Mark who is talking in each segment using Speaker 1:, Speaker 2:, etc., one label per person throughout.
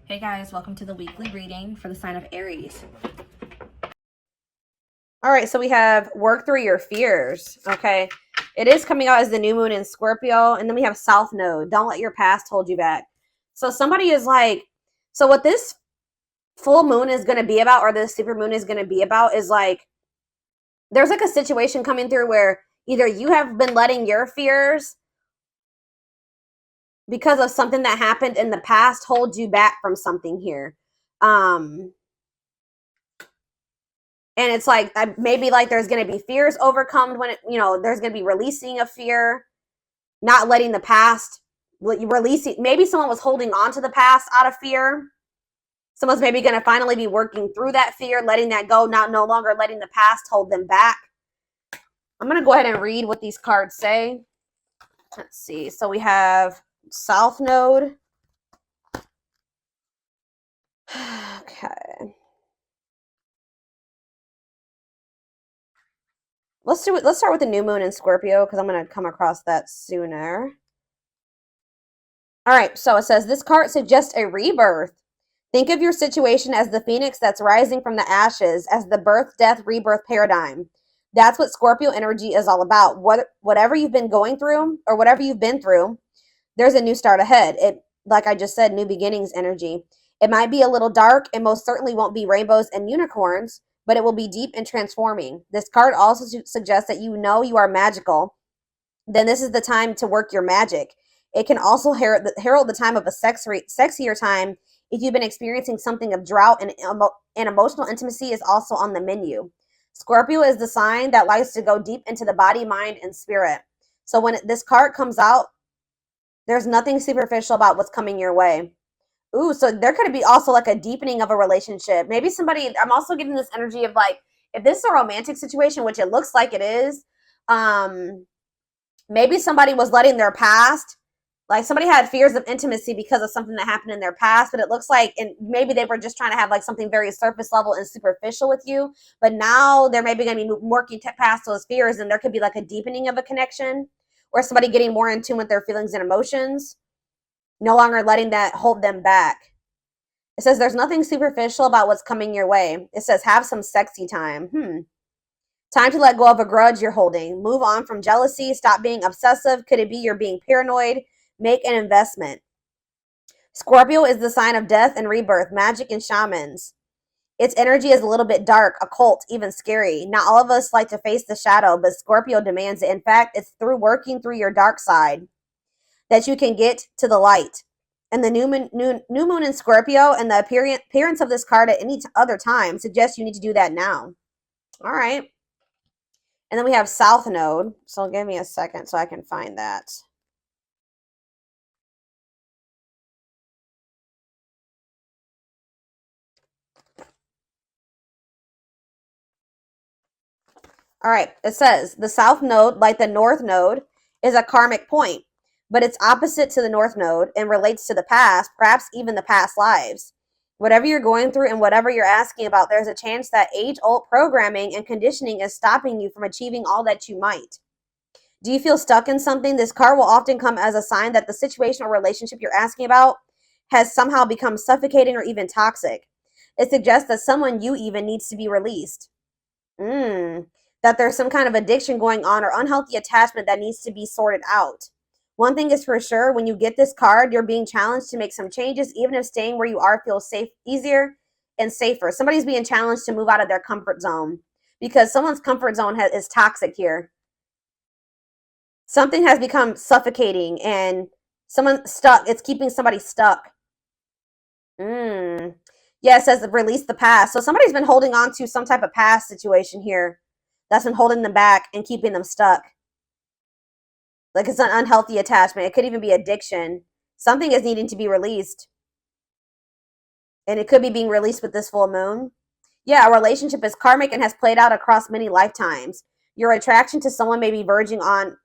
Speaker 1: Hey guys, welcome to the weekly reading for the sign of Aries.
Speaker 2: All right, so we have work through your fears. Okay. It is coming out as the new moon in Scorpio. And then we have South Node. Don't let your past hold you back. So somebody is like, so what this full moon is going to be about, or the super moon is going to be about, is like, there's like a situation coming through where either you have been letting your fears because of something that happened in the past hold you back from something here. And it's like maybe like there's going to be fears overcome when there's going to be releasing of fear, not letting the past releasing. Maybe someone was holding on to the past out of fear. Someone's maybe going to finally be working through that fear, letting that go, no longer letting the past hold them back. I'm going to go ahead and read what these cards say. Let's see. So we have South Node. Okay. Let's start with the new moon in Scorpio, because I'm going to come across that sooner. All right, so it says, this card suggests a rebirth. Think of your situation as the phoenix that's rising from the ashes, as the birth, death, rebirth paradigm. That's what Scorpio energy is all about. Whatever you've been going through, or whatever you've been through, there's a new start ahead. It, like I just said, new beginnings energy. It might be a little dark, and most certainly won't be rainbows and unicorns, but it will be deep and transforming. This card also suggests that you know you are magical. Then this is the time to work your magic. It can also herald the time of a sexier time if you've been experiencing something of drought, and emotional intimacy is also on the menu. Scorpio is the sign that likes to go deep into the body, mind, and spirit. So when this card comes out, there's nothing superficial about what's coming your way. Ooh, so there could be also like a deepening of a relationship. Maybe somebody, I'm also getting this energy of like, if this is a romantic situation, which it looks like it is, maybe somebody was letting their past, like somebody had fears of intimacy because of something that happened in their past, but it looks like, and maybe they were just trying to have like something very surface level and superficial with you, but now they're maybe going to be working past those fears, and there could be like a deepening of a connection, or somebody getting more in tune with their feelings and emotions, no longer letting that hold them back. It says there's nothing superficial about what's coming your way. It says have some sexy time. Time to let go of a grudge you're holding. Move on from jealousy. Stop being obsessive. Could it be you're being paranoid? Make an investment. Scorpio is the sign of death and rebirth, magic and shamans. Its energy is a little bit dark, occult, even scary. Not all of us like to face the shadow, but Scorpio demands it. In fact, it's through working through your dark side that you can get to the light. And the new moon in Scorpio and the appearance of this card at any other time suggests you need to do that now. All right. And then we have South Node. So give me a second so I can find that. All right. It says the South Node, like the North Node, is a karmic point, but it's opposite to the North Node and relates to the past, perhaps even the past lives. Whatever you're going through and whatever you're asking about, there's a chance that age-old programming and conditioning is stopping you from achieving all that you might. Do you feel stuck in something? This card will often come as a sign that the situation or relationship you're asking about has somehow become suffocating or even toxic. It suggests that someone you even needs to be released. That there's some kind of addiction going on or unhealthy attachment that needs to be sorted out. One thing is for sure, when you get this card, you're being challenged to make some changes, even if staying where you are feels safe, easier and safer. Somebody's being challenged to move out of their comfort zone because someone's comfort zone is toxic here. Something has become suffocating and someone stuck. It's keeping somebody stuck. Yeah, it says release the past. So somebody's been holding on to some type of past situation here that's been holding them back and keeping them stuck. Like it's an unhealthy attachment. It could even be addiction. Something is needing to be released. And it could be being released with this full moon. Yeah, a relationship is karmic and has played out across many lifetimes. Your attraction to someone may be verging on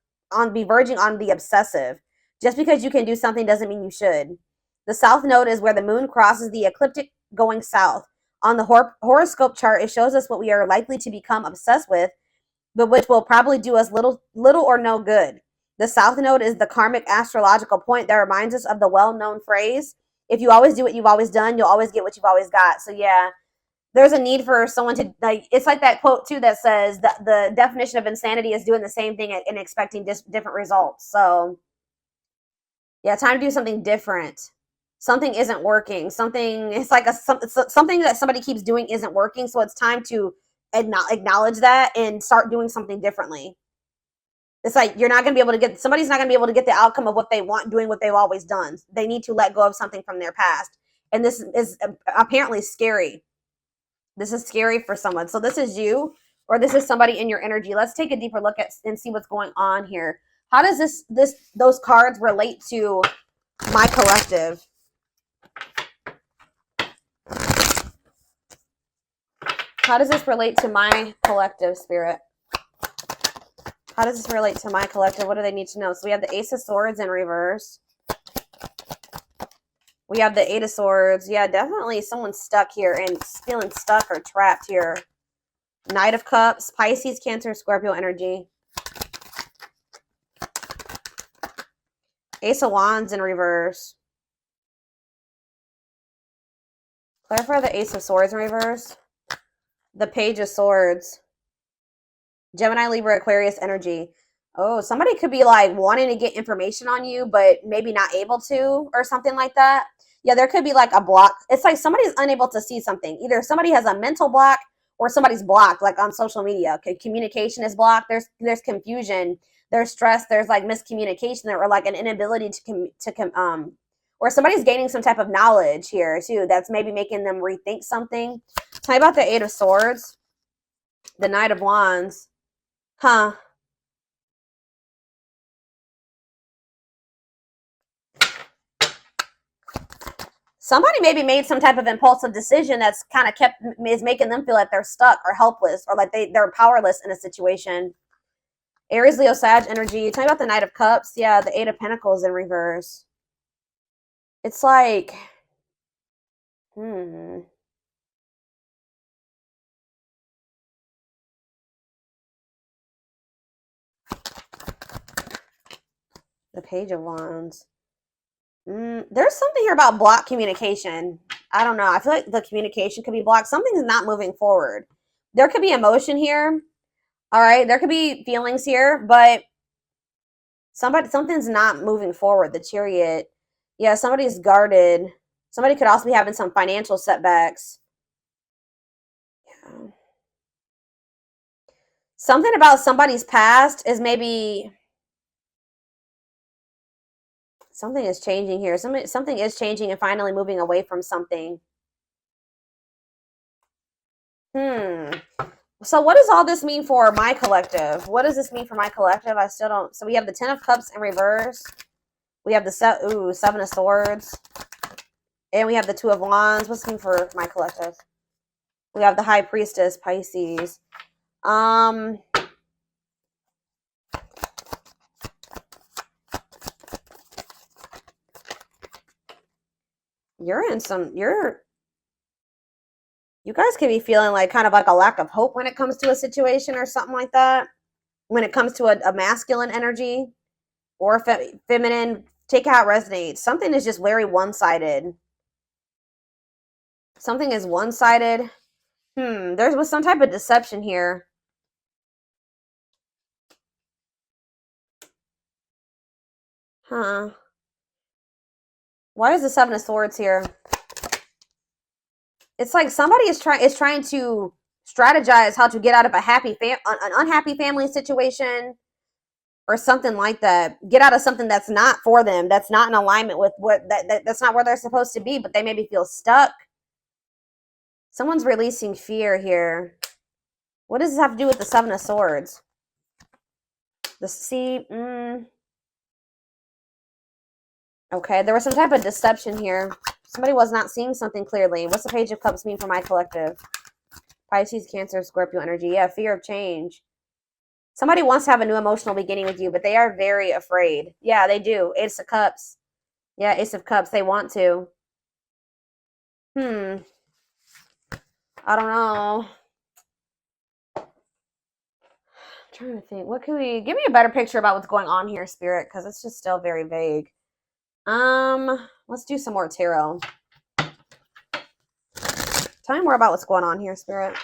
Speaker 2: the obsessive. Just because you can do something doesn't mean you should. The South Node is where the moon crosses the ecliptic going south. On the horoscope chart, it shows us what we are likely to become obsessed with, but which will probably do us little or no good. The South Node is the karmic astrological point that reminds us of the well-known phrase, if you always do what you've always done, you'll always get what you've always got. So yeah, there's a need for someone to, like, it's like that quote too that says that the definition of insanity is doing the same thing and expecting different results. So yeah, time to do something different. Something isn't working. Something, it's like something that somebody keeps doing isn't working. So it's time to acknowledge that and start doing something differently. It's like you're not going to be able to get, somebody's not going to be able to get the outcome of what they want doing what they've always done. They need to let go of something from their past. And this is apparently scary. This is scary for someone. So this is you, or this is somebody in your energy. Let's take a deeper look at and see what's going on here. How does those cards relate to my collective? How does this relate to my collective, Spirit? How does this relate to my collective? What do they need to know? So we have the Ace of Swords in reverse. We have the Eight of Swords. Yeah, definitely someone's stuck here and feeling stuck or trapped here. Knight of Cups, Pisces, Cancer, Scorpio energy. Ace of Wands in reverse. Clarify the Ace of Swords in reverse. The Page of Swords. Gemini, Libra, Aquarius energy. Oh, somebody could be like wanting to get information on you, but maybe not able to, or something like that. Yeah, there could be like a block. It's like somebody's unable to see something. Either somebody has a mental block or somebody's blocked, like on social media. Okay, communication is blocked. There's confusion. There's stress. There's like miscommunication there, or like an inability or somebody's gaining some type of knowledge here too. That's maybe making them rethink something. Tell me about the Eight of Swords, the Knight of Wands. Huh. Somebody maybe made some type of impulsive decision that's kind of is making them feel like they're stuck or helpless, or like they're powerless in a situation. Aries, Leo, Sag energy. Tell me about the Knight of Cups. Yeah, the Eight of Pentacles in reverse. It's like, The Page of Wands. There's something here about blocked communication. I don't know. I feel like the communication could be blocked. Something's not moving forward. There could be emotion here. All right. There could be feelings here, but something's not moving forward. The Chariot. Yeah, somebody's guarded. Somebody could also be having some financial setbacks. Yeah. Something about somebody's past is maybe something is changing here. Something is changing and finally moving away from something. So what does all this mean for my collective? What does this mean for my collective? I still don't. So we have the Ten of Cups in reverse. We have the Seven of Swords. And we have the Two of Wands. What's the mean for my collective? We have the High Priestess, Pisces. You guys could be feeling like kind of like a lack of hope when it comes to a situation or something like that. When it comes to a masculine energy or feminine, take how it resonates. Something is just very one-sided. Something is one-sided. There was some type of deception here. Huh. Why is the Seven of Swords here? It's like somebody is trying to strategize how to get out of an unhappy family situation or something like that. Get out of something that's not for them. That's not in alignment with that's not where they're supposed to be, but they maybe feel stuck. Someone's releasing fear here. What does this have to do with the Seven of Swords? Okay, there was some type of deception here. Somebody was not seeing something clearly. What's the Page of Cups mean for my collective? Pisces, Cancer, Scorpio energy. Yeah, fear of change. Somebody wants to have a new emotional beginning with you, but they are very afraid. Yeah, they do. Ace of Cups. Yeah, Ace of Cups. They want to. I don't know. I'm trying to think. What can we... Give me a better picture about what's going on here, Spirit, because it's just still very vague. Let's do some more tarot. Tell me more about what's going on here, Spirit.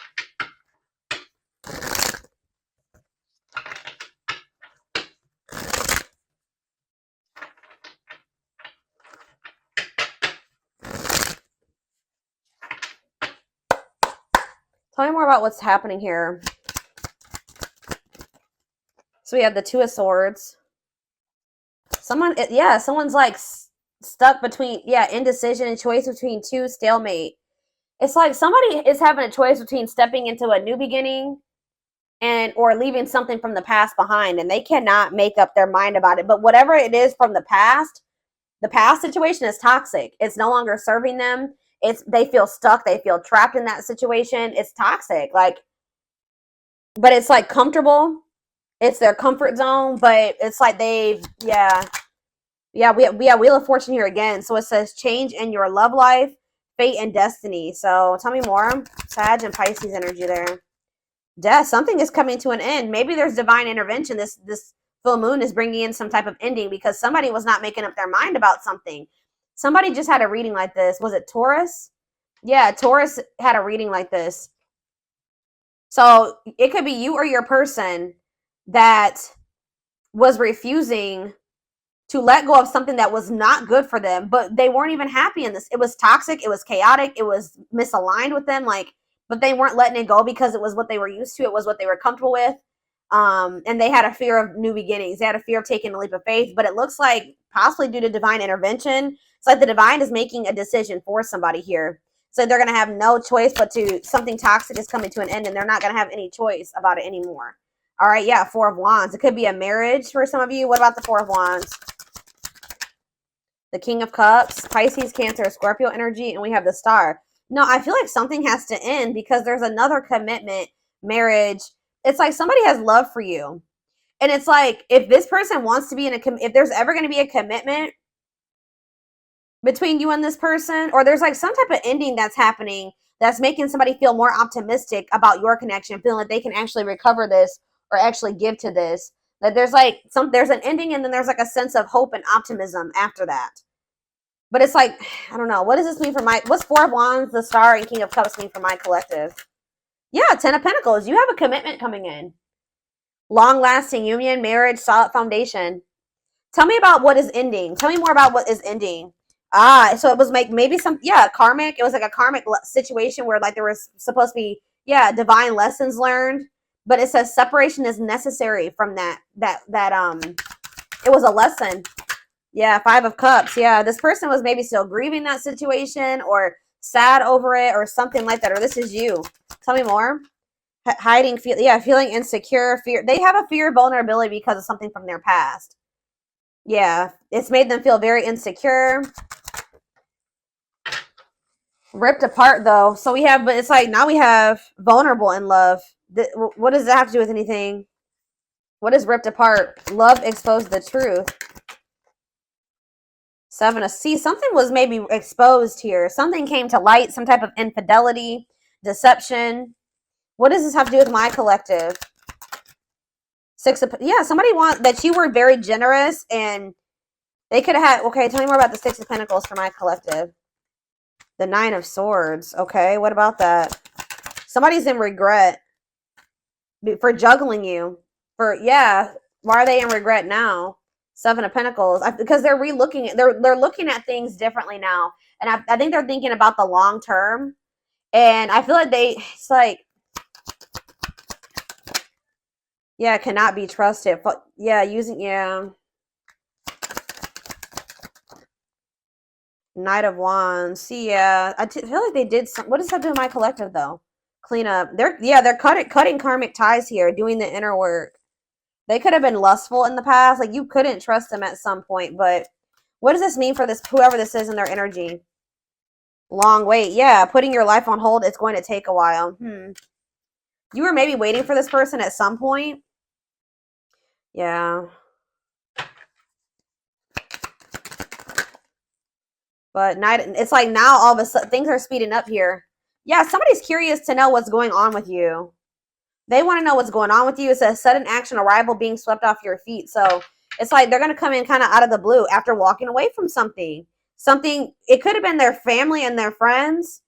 Speaker 2: Tell me more about what's happening here. So we have the Two of Swords. Someone's like stuck between, indecision and choice between two, stalemate. It's like somebody is having a choice between stepping into a new beginning or leaving something from the past behind, and they cannot make up their mind about it. But whatever it is from the past situation is toxic. It's no longer serving them. They feel stuck. They feel trapped in that situation. It's toxic. Like, but it's like comfortable. It's their comfort zone, but it's like we have Wheel of Fortune here again. So it says change in your love life, fate, and destiny. So tell me more. Sag and Pisces energy there. Death. Something is coming to an end. Maybe there's divine intervention. This full moon is bringing in some type of ending because somebody was not making up their mind about something. Somebody just had a reading like this. Was it Taurus? Yeah, Taurus had a reading like this. So it could be you or your person that was refusing to let go of something that was not good for them, but they weren't even happy in this. It was toxic. It was chaotic. It was misaligned with them. But they weren't letting it go because it was what they were used to. It was what they were comfortable with. And they had a fear of new beginnings. They had a fear of taking a leap of faith, but it looks like possibly due to divine intervention. It's like the divine is making a decision for somebody here. So they're going to have no choice but something toxic is coming to an end, and they're not going to have any choice about it anymore. All right, yeah, Four of Wands. It could be a marriage for some of you. What about the Four of Wands? The King of Cups, Pisces, Cancer, Scorpio energy, and we have the Star. No, I feel like something has to end because there's another commitment, marriage. It's like somebody has love for you. And it's like, if this person wants to be if there's ever going to be a commitment between you and this person, or there's like some type of ending that's happening that's making somebody feel more optimistic about your connection, feeling like they can actually recover this or actually give to this. That there's like there's an ending, and then there's like a sense of hope and optimism after that. But it's like, I don't know. What does this mean for what's Four of Wands, the Star, and King of Cups mean for my collective? Yeah, Ten of Pentacles. You have a commitment coming in. Long-lasting union, marriage, solid foundation. Tell me about what is ending. Tell me more about what is ending. So it was maybe karmic. It was like a karmic situation where like there was supposed to be, divine lessons learned. But it says separation is necessary from that it was a lesson. Yeah, Five of Cups. Yeah, this person was maybe still grieving that situation or sad over it or something like that. Or this is you. Tell me more. Hiding, feeling insecure, fear. They have a fear of vulnerability because of something from their past. Yeah, it's made them feel very insecure. Ripped apart, though. So but it's like now we have vulnerable in love. What does that have to do with anything? What is ripped apart? Love exposed the truth. Seven of something was maybe exposed here. Something came to light, some type of infidelity, deception. What does this have to do with my collective? Somebody that you were very generous and they could have had, okay, tell me more about the Six of Pentacles for my collective. The Nine of Swords. Okay, what about that? Somebody's in regret for juggling you. Why are they in regret now? Seven of Pentacles, because they're they're looking at things differently now. And I think they're thinking about the long term. And I feel like it's like, cannot be trusted. Knight of Wands. I feel like they did what does that do to my collective though? Clean up. They're cutting karmic ties here, doing the inner work. They could have been lustful in the past. Like you couldn't trust them at some point, but what does this mean for whoever this is in their energy? Long wait. Yeah, putting your life on hold. It's going to take a while. You were maybe waiting for this person at some point. Yeah. But it's like now all of a sudden things are speeding up here. Yeah, somebody's curious to know what's going on with you. They want to know what's going on with you. It says sudden action, arrival, being swept off your feet. So It's like they're going to come in kind of out of the blue after walking away from something. Something, it could have been their family and their friends.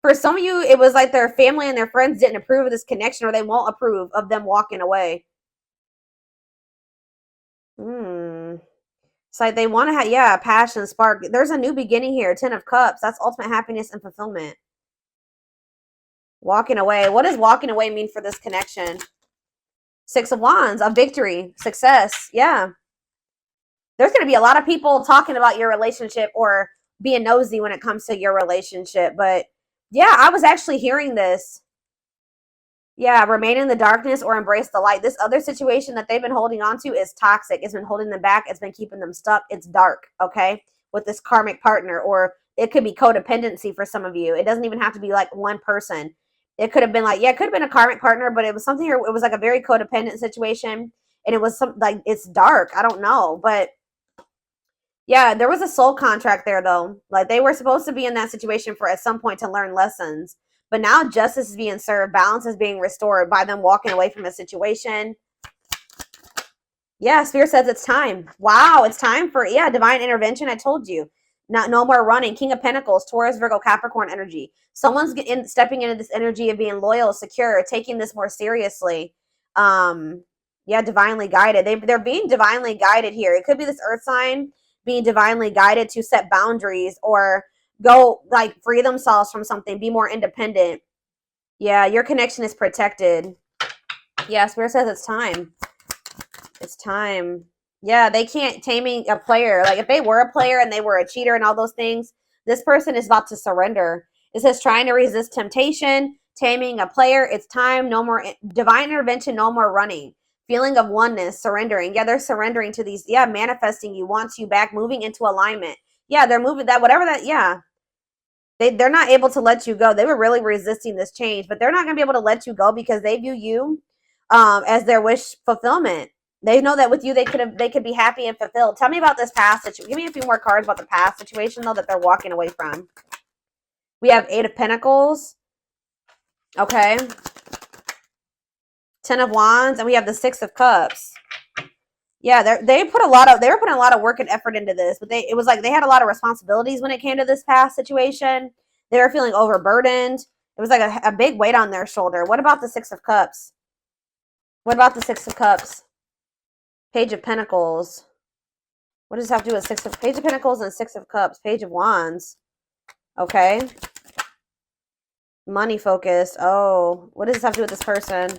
Speaker 2: For some of you, it was like their family and their friends didn't approve of this connection, or they won't approve of them walking away. It's like they want to have, yeah, passion, spark. There's a new beginning here. 10 of Cups. That's ultimate happiness and fulfillment. Walking away. What does walking away mean for this connection? 6 of Wands, a victory, success. Yeah. There's going to be a lot of people talking about your relationship or being nosy when it comes to your relationship. But yeah, I was actually hearing this. Yeah, remain in the darkness or embrace the light. This other situation that they've been holding on to is toxic. It's been holding them back. It's been keeping them stuck. It's dark, okay, with this karmic partner. Or it could be codependency for some of you. It doesn't even have to be like one person. It could have been like, yeah, it could have been a karmic partner, but it was something here. It was like a very codependent situation. And it was some like, it's dark. I don't know. But yeah, there was a soul contract there though. Like they were supposed to be in that situation for at some point to learn lessons. But now justice is being served. Balance is being restored by them walking away from a situation. Yeah, Spirit says it's time. Wow, it's time for, yeah, divine intervention. I told you. No more running. King of Pentacles, Taurus, Virgo, Capricorn energy. Someone's stepping into this energy of being loyal, secure, taking this more seriously. Yeah, divinely guided. They're being divinely guided here. It could be this earth sign being divinely guided to set boundaries or go like free themselves from something, be more independent. Yeah, your connection is protected. Yeah, Spirit says it's time. It's time. Yeah, they can't taming a player. Like if they were a player and they were a cheater and all those things, this person is about to surrender. It says trying to resist temptation, taming a player. It's time. No more divine intervention. No more running. Feeling of oneness, surrendering. Yeah, they're surrendering to these. Yeah, manifesting you, wants you back, moving into alignment. Yeah, they're moving that, whatever that, yeah. They're not able to let you go. They were really resisting this change, but they're not going to be able to let you go because they view you as their wish fulfillment. They know that with you, they could be happy and fulfilled. Tell me about this past situation. Give me a few more cards about the past situation, though, that they're walking away from. We have 8 of Pentacles. Okay. 10 of Wands, and we have the 6 of Cups. Yeah, they were putting a lot of work and effort into this, but it was like they had a lot of responsibilities when it came to this past situation. They were feeling overburdened. It was like a big weight on their shoulder. What about the 6 of Cups? What about the 6 of Cups? Page of Pentacles. What does this have to do with Page of Pentacles and 6 of Cups? Page of Wands. Okay. Money focused. Oh, what does this have to do with this person?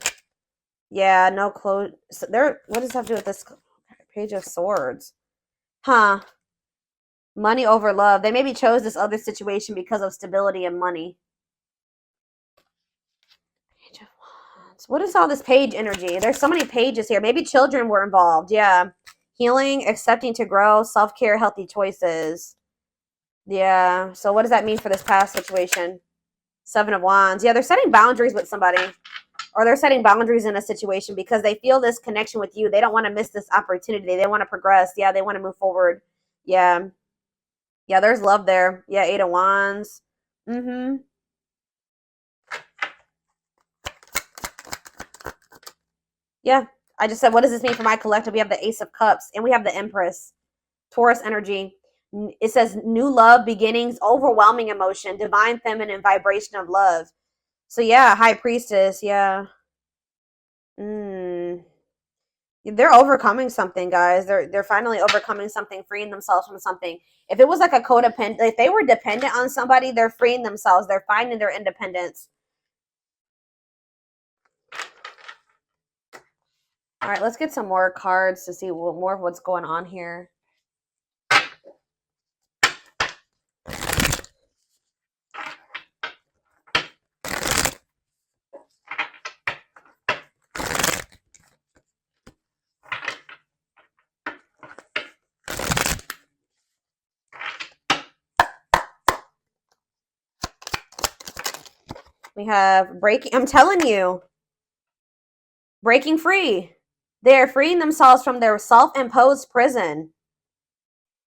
Speaker 2: Yeah, no clothes. So what does this have to do with this? Page of Swords. Huh. Money over love. They maybe chose this other situation because of stability and money. Page of Wands. What is all this page energy? There's so many pages here. Maybe children were involved. Yeah. Healing, accepting to grow, self-care, healthy choices. Yeah. So what does that mean for this past situation? 7 of Wands. Yeah, they're setting boundaries with somebody. Or they're setting boundaries in a situation because they feel this connection with you. They don't want to miss this opportunity. They want to progress. Yeah, they want to move forward. Yeah. Yeah, there's love there. Yeah, 8 of Wands. Mm-hmm. Yeah, I just said, what does this mean for my collective? We have the Ace of Cups and we have the Empress. Taurus energy. It says new love, beginnings, overwhelming emotion, divine feminine vibration of love. So yeah, High Priestess. Yeah. They're overcoming something, guys. They're finally overcoming something, freeing themselves from something. If it was like a codependent, if they were dependent on somebody, they're freeing themselves. They're finding their independence. All right, let's get some more cards to see more of what's going on here. We have breaking. I'm telling you, breaking free. They are freeing themselves from their self-imposed prison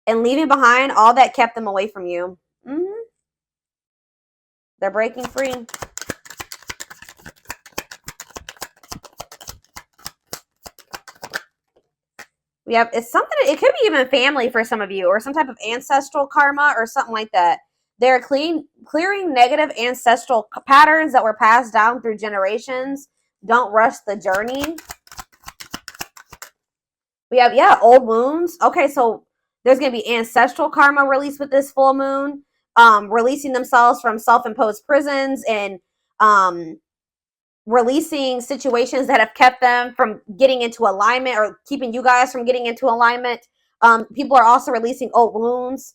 Speaker 2: and leaving behind all that kept them away from you. They're breaking free. We have, it's something, it could be even family for some of you, or some type of ancestral karma or something like that. They're clearing negative ancestral patterns that were passed down through generations. Don't rush the journey. We have, yeah, old wounds. Okay, so there's going to be ancestral karma released with this full moon, releasing themselves from self-imposed prisons, and releasing situations that have kept them from getting into alignment, or keeping you guys from getting into alignment. People are also releasing old wounds.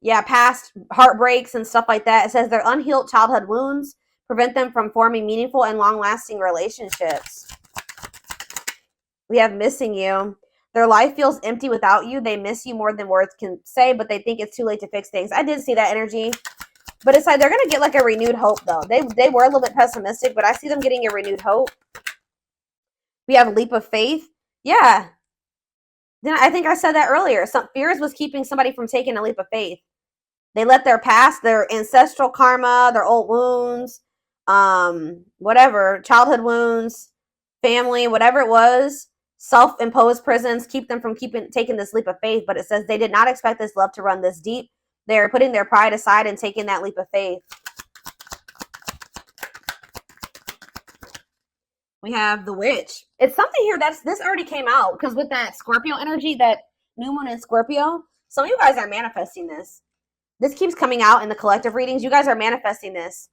Speaker 2: Yeah, past heartbreaks and stuff like that. It says their unhealed childhood wounds prevent them from forming meaningful and long-lasting relationships. We have missing you. Their life feels empty without you. They miss you more than words can say, but they think it's too late to fix things. I did see that energy. But it's like they're going to get like a renewed hope, though. They were a little bit pessimistic, but I see them getting a renewed hope. We have a leap of faith. Yeah. Then I think I said that earlier. Some fears was keeping somebody from taking a leap of faith. They let their past, their ancestral karma, their old wounds, whatever, childhood wounds, family, whatever it was, self-imposed prisons, keep them from taking this leap of faith. But it says they did not expect this love to run this deep. They're putting their pride aside and taking that leap of faith. We have the witch. It's something here this already came out, because with that Scorpio energy, that new moon in Scorpio, some of you guys are manifesting this. This keeps coming out in the collective readings. You guys are manifesting this.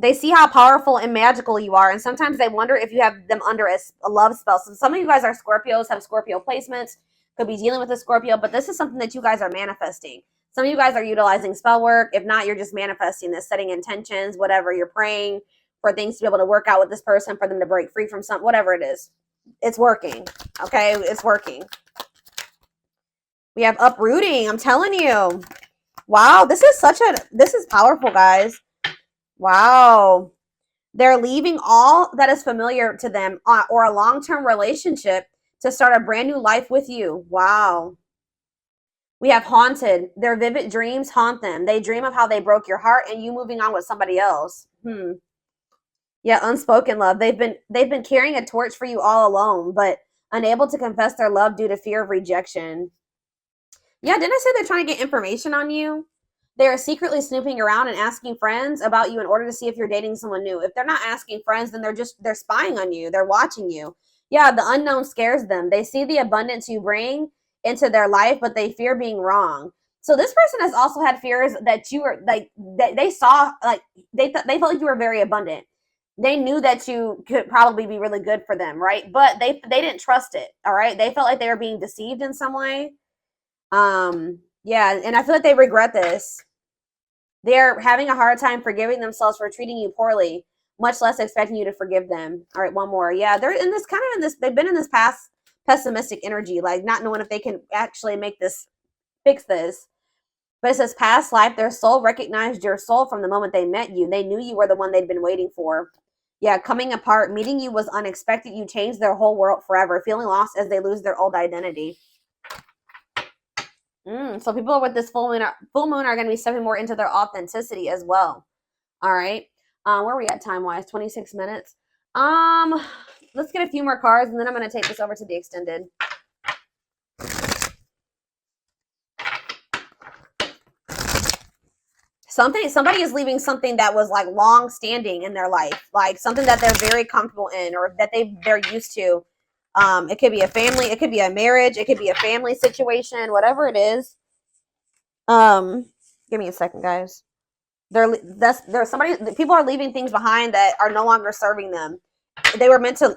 Speaker 2: They see how powerful and magical you are, and sometimes they wonder if you have them under a love spell. So some of you guys are Scorpios, have Scorpio placements, could be dealing with a Scorpio, but this is something that you guys are manifesting. Some of you guys are utilizing spell work. If not, you're just manifesting this, setting intentions, whatever. You're praying for things to be able to work out with this person, for them to break free from something, whatever it is. It's working, okay? It's working. We have uprooting. I'm telling you. Wow, this is powerful, guys. Wow. They're leaving all that is familiar to them, or a long-term relationship, to start a brand new life with you. Wow. We have haunted. Their vivid dreams haunt them. They dream of how they broke your heart and you moving on with somebody else. Yeah, unspoken love. They've been carrying a torch for you all alone, but unable to confess their love due to fear of rejection. Yeah, didn't I say they're trying to get information on you? They are secretly snooping around and asking friends about you in order to see if you're dating someone new. If they're not asking friends, then they're spying on you. They're watching you. Yeah, the unknown scares them. They see the abundance you bring into their life, but they fear being wrong. So this person has also had fears that you were like, they saw, like they felt like you were very abundant. They knew that you could probably be really good for them, right? But they didn't trust it. All right, they felt like they were being deceived in some way. Yeah, and I feel like they regret this. They're having a hard time forgiving themselves for treating you poorly, much less expecting you to forgive them. All right, one more. Yeah, they're in this kind of in this, they've been in this past pessimistic energy, like not knowing if they can actually fix this. But it says past life, their soul recognized your soul from the moment they met you. They knew you were the one they'd been waiting for. Yeah, coming apart, meeting you was unexpected. You changed their whole world forever, feeling lost as they lose their old identity. So people with this full moon are going to be stepping more into their authenticity as well. All right. Where are we at time-wise? 26 minutes. Let's get a few more cards, and then I'm going to take this over to the extended. Somebody is leaving something that was like long standing in their life, like something that they're very comfortable in, or that they're used to. It could be a family, it could be a marriage, it could be a family situation, whatever it is. Give me a second, guys. People are leaving things behind that are no longer serving them. They were meant to,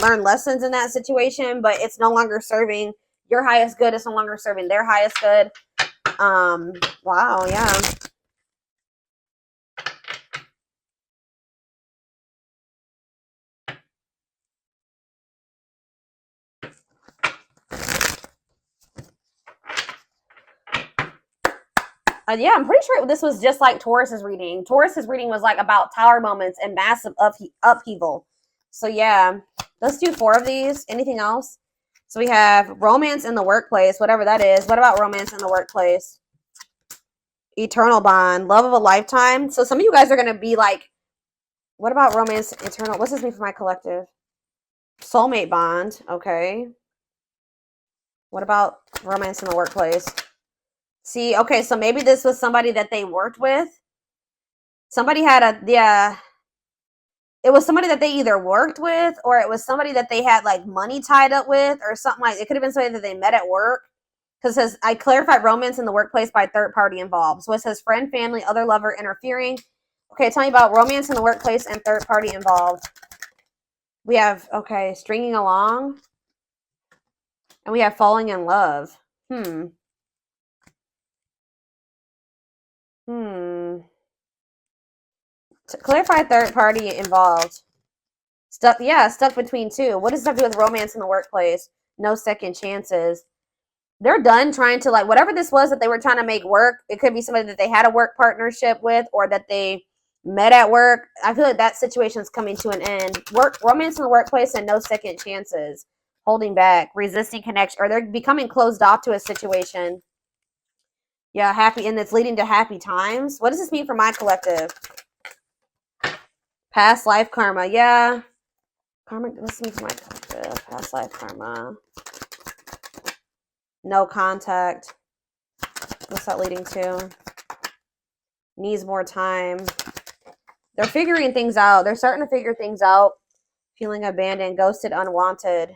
Speaker 2: learn lessons in that situation, but it's no longer serving your highest good. It's no longer serving their highest good. Wow, yeah. Yeah, I'm pretty sure this was just like Taurus's reading. Taurus's reading was like about tower moments and massive upheaval. So yeah, let's do 4 of these. Anything else? So we have romance in the workplace, whatever that is. What about romance in the workplace? Eternal bond, love of a lifetime. So some of you guys are going to be like, what about romance eternal? What's this mean for my collective? Soulmate bond. Okay. What about romance in the workplace? See, okay, so maybe this was somebody that they worked with. Somebody had a, yeah, it was somebody that they either worked with or it was somebody that they had like money tied up with or something like, it could have been somebody that they met at work. Because it says, I clarified romance in the workplace by third party involved. So it says friend, family, other lover interfering. Okay, tell me about romance in the workplace and third party involved. We have, okay, stringing along. And we have falling in love. To clarify third party involved. Stuck between two. What does that have to do with romance in the workplace? No second chances. They're done trying to, like, whatever this was that they were trying to make work. It could be somebody that they had a work partnership with or that they met at work. I feel like that situation is coming to an end. Romance in the workplace and no second chances. Holding back, resisting connection, or they're becoming closed off to a situation. Yeah, happy, and it's leading to happy times. What does this mean for my collective? Past life karma. Yeah. Karma, this means for my collective. Past life karma. No contact. What's that leading to? Needs more time. They're figuring things out. They're starting to figure things out. Feeling abandoned, ghosted, unwanted.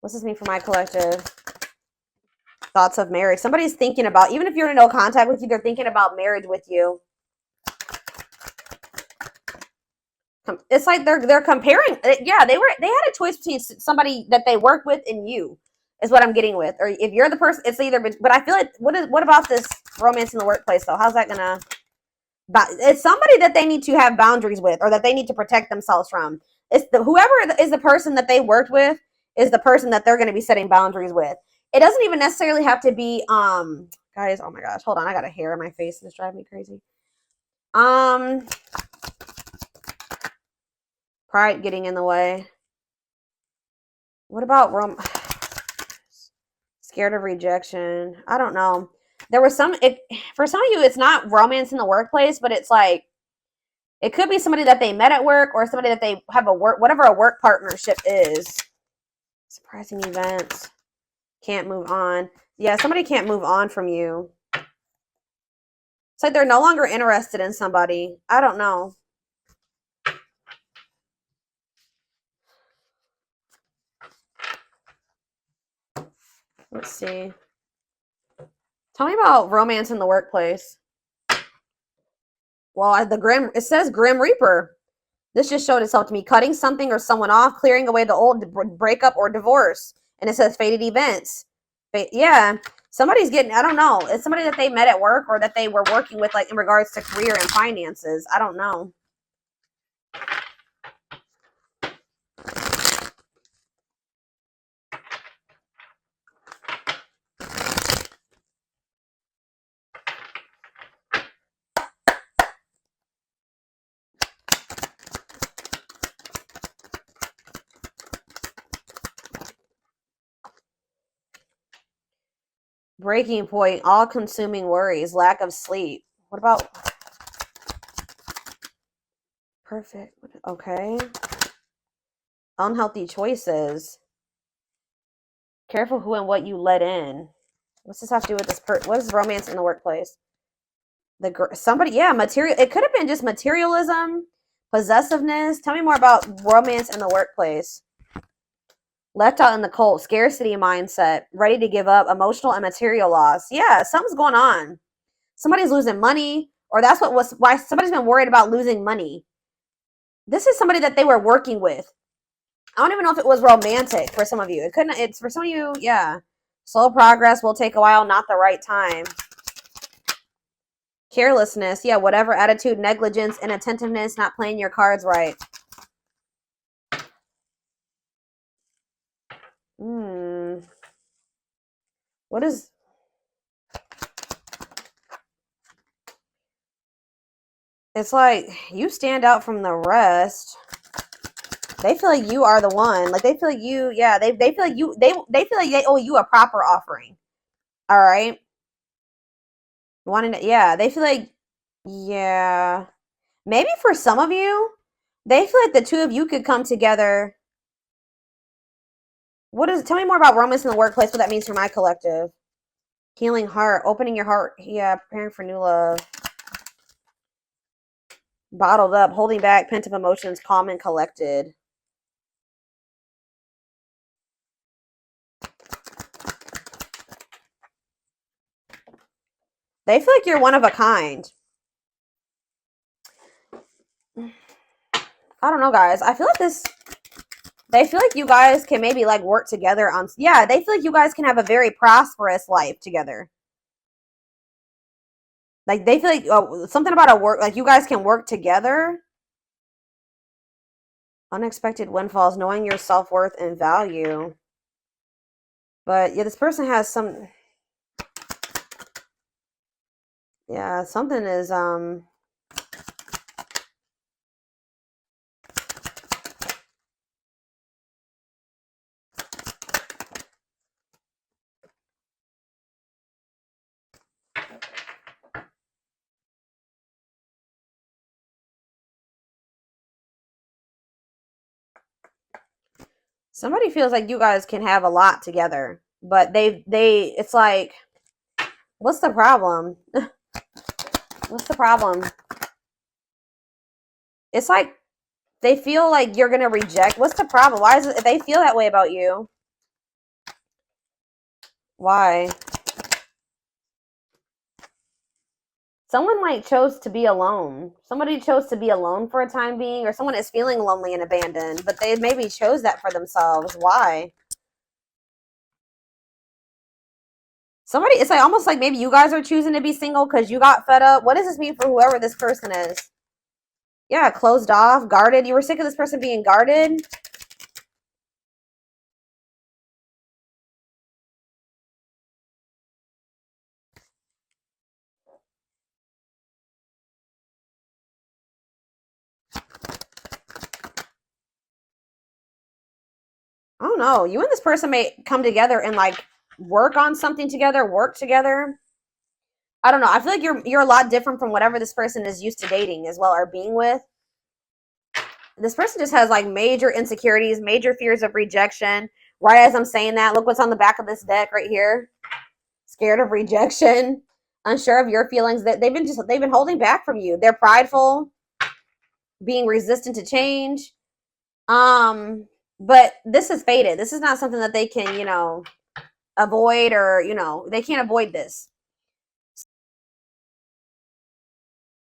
Speaker 2: What's this mean for my collective? Thoughts of marriage. Somebody's thinking about, even if you're in no contact with you, they're thinking about marriage with you. It's like they're comparing. Yeah, they had a choice between somebody that they work with and you, is what I'm getting with. Or if you're the person, it's either. But I feel like what about this romance in the workplace though? How's that gonna? It's somebody that they need to have boundaries with, or that they need to protect themselves from. It's whoever is the person that they worked with is the person that they're going to be setting boundaries with. It doesn't even necessarily have to be guys. Oh my gosh, hold on, I got a hair in my face. It's driving me crazy. Pride getting in the way. What about scared of rejection? I don't know. There was for some of you, it's not romance in the workplace, but it's like it could be somebody that they met at work or somebody that they have whatever a work partnership is. Surprising events. Can't move on. Yeah, somebody can't move on from you. It's like they're no longer interested in somebody. I don't know. Let's see. Tell me about romance in the workplace. Well, it says Grim Reaper. This just showed itself to me. Cutting something or someone off, clearing away the old, breakup or divorce. And it says fated events. Yeah. Somebody's getting, I don't know. It's somebody that they met at work or that they were working with, like in regards to career and finances. I don't know. Breaking point, all-consuming worries, lack of sleep. What about perfect? Okay. Unhealthy choices. Careful who and what you let in. What's this have to do with this? What is romance in the workplace? Somebody, yeah, material. It could have been just materialism, possessiveness. Tell me more about romance in the workplace. Left out in the cold, scarcity mindset, ready to give up, emotional and material loss. Yeah, something's going on. Somebody's losing money, or that's why somebody's been worried about losing money. This is somebody that they were working with. I don't even know if it was romantic for some of you. It's for some of you, yeah. Slow progress will take a while, not the right time. Carelessness, yeah, whatever attitude, negligence, inattentiveness, not playing your cards right. What is... It's like you stand out from the rest. They feel like you are the one. Like they feel like you, yeah, they feel like you, they feel like they owe you a proper offering. All right. Yeah, they feel like, yeah. Maybe for some of you, they feel like the two of you could come together Tell me more about romance in the workplace, what that means for my collective. Healing heart, opening your heart. Yeah, preparing for new love. Bottled up, holding back, pent up emotions, calm and collected. They feel like you're one of a kind. I don't know, guys. I feel like they feel like you guys can maybe like work together on, yeah, they feel like you guys can have a very prosperous life together. Like they feel like something about a work, like you guys can work together. Unexpected windfalls, knowing your self-worth and value. But yeah, this person has some, yeah, something is somebody feels like you guys can have a lot together, but it's like, what's the problem? What's the problem? It's like they feel like you're gonna reject. What's the problem? Why is it they feel that way about you? Why? Someone like chose to be alone. Somebody chose to be alone for a time being, or someone is feeling lonely and abandoned, but they maybe chose that for themselves. Why? Somebody, it's like almost like maybe you guys are choosing to be single because you got fed up. What does this mean for whoever this person is? Yeah, closed off, guarded. You were sick of this person being guarded. I don't know. You and this person may come together and like work on something together, work together. I don't know. I feel like you're a lot different from whatever this person is used to dating as well or being with. This person just has like major insecurities, major fears of rejection. Right as I'm saying that, look what's on the back of this deck right here. Scared of rejection, unsure of your feelings, that they've been holding back from you. They're prideful, being resistant to change. But this is fated. This is not something that they can, avoid, or, they can't avoid this.